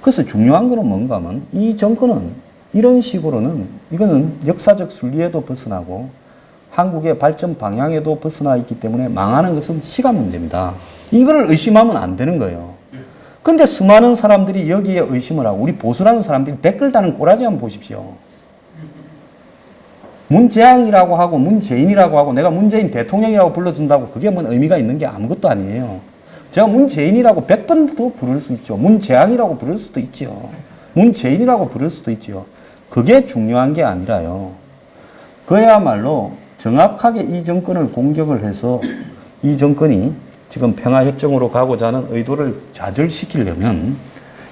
그래서 중요한 거는 뭔가 하면, 이 정권은 이런 식으로는, 이거는 역사적 순리에도 벗어나고 한국의 발전 방향에도 벗어나 있기 때문에 망하는 것은 시간 문제입니다. 이거를 의심하면 안 되는 거예요. 근데 수많은 사람들이 여기에 의심을 하고, 우리 보수라는 사람들이 댓글 다는 꼬라지 한번 보십시오. 문재앙이라고 하고 문재인이라고 하고 내가 문재인 대통령이라고 불러준다고 그게 뭔 의미가 있는 게 아무것도 아니에요. 제가 문재인이라고 100번도 부를 수 있죠. 문재앙이라고 부를 수도 있죠. 문재인이라고 부를 수도 있죠. 그게 중요한 게 아니라요. 그야말로 정확하게 이 정권을 공격을 해서 이 정권이 지금 평화협정으로 가고자 하는 의도를 좌절시키려면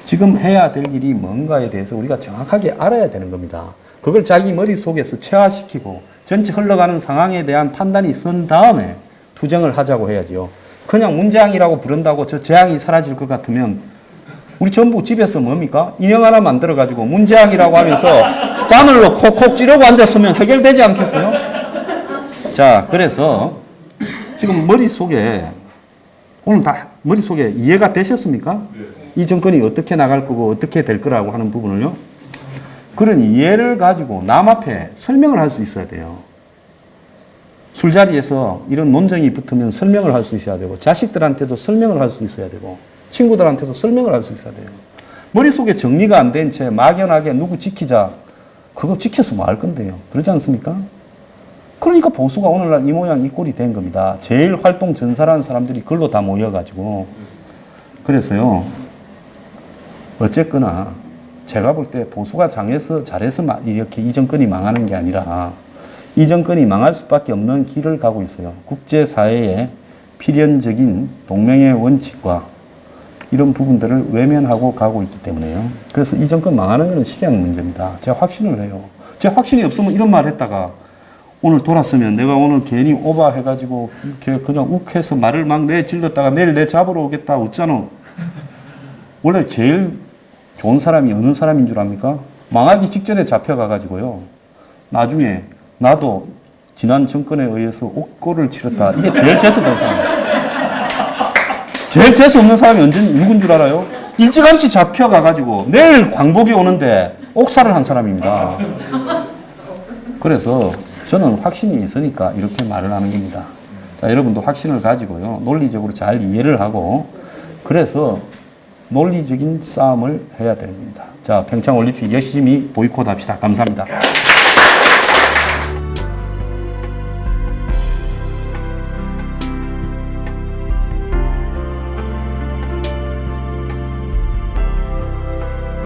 지금 해야 될 일이 뭔가에 대해서 우리가 정확하게 알아야 되는 겁니다. 그걸 자기 머릿속에서 체화시키고 전체 흘러가는 상황에 대한 판단이 선 다음에 투쟁을 하자고 해야지요. 그냥 문재앙이라고 부른다고 저 재앙이 사라질 것 같으면 우리 전부 집에서 뭡니까? 인형 하나 만들어가지고 문재앙이라고 하면서 바늘로 콕콕 찌르고 앉았으면 해결되지 않겠어요? 자, 그래서 지금 머릿속에 오늘 다 머릿속에 이해가 되셨습니까? 이 정권이 어떻게 나갈 거고 어떻게 될 거라고 하는 부분을요. 그런 이해를 가지고 남 앞에 설명을 할 수 있어야 돼요. 술자리에서 이런 논쟁이 붙으면 설명을 할 수 있어야 되고, 자식들한테도 설명을 할 수 있어야 되고, 친구들한테도 설명을 할 수 있어야 돼요. 머릿속에 정리가 안 된 채 막연하게 누구 지키자, 그거 지켜서 뭐 할 건데요. 그러지 않습니까? 그러니까 보수가 오늘날 이 모양 이 꼴이 된 겁니다. 제일 활동 전사라는 사람들이 그걸로 다 모여가지고. 그래서요, 어쨌거나 제가 볼 때 보수가 잘해서 이렇게 이 정권이 망하는 게 아니라 이 정권이 망할 수밖에 없는 길을 가고 있어요. 국제사회의 필연적인 동맹의 원칙과 이런 부분들을 외면하고 가고 있기 때문에요. 그래서 이 정권 망하는 것은 식량 문제입니다. 제가 확신을 해요. 제 확신이 없으면 이런 말 했다가 오늘 돌았으면 내가 오늘 괜히 오버해가지고 이렇게 그냥 욱해서 말을 막 내질렀다가 내일 내 잡으러 오겠다 웃잖아. 원래 제일 좋은 사람이 어느 사람인 줄 압니까? 망하기 직전에 잡혀가가지고요. 나중에 나도 지난 정권에 의해서 옥고를 치렀다. 이게 제일 재수없는 사람이에요. 제일 재수없는 사람이 누군 줄 알아요? 일찌감치 잡혀가가지고 내일 광복이 오는데 옥살을 한 사람입니다. 그래서 저는 확신이 있으니까 이렇게 말을 하는 겁니다. 자, 여러분도 확신을 가지고요. 논리적으로 잘 이해를 하고 그래서 논리적인 싸움을 해야 됩니다. 자, 평창올림픽 열심히 보이콧합시다. 감사합니다.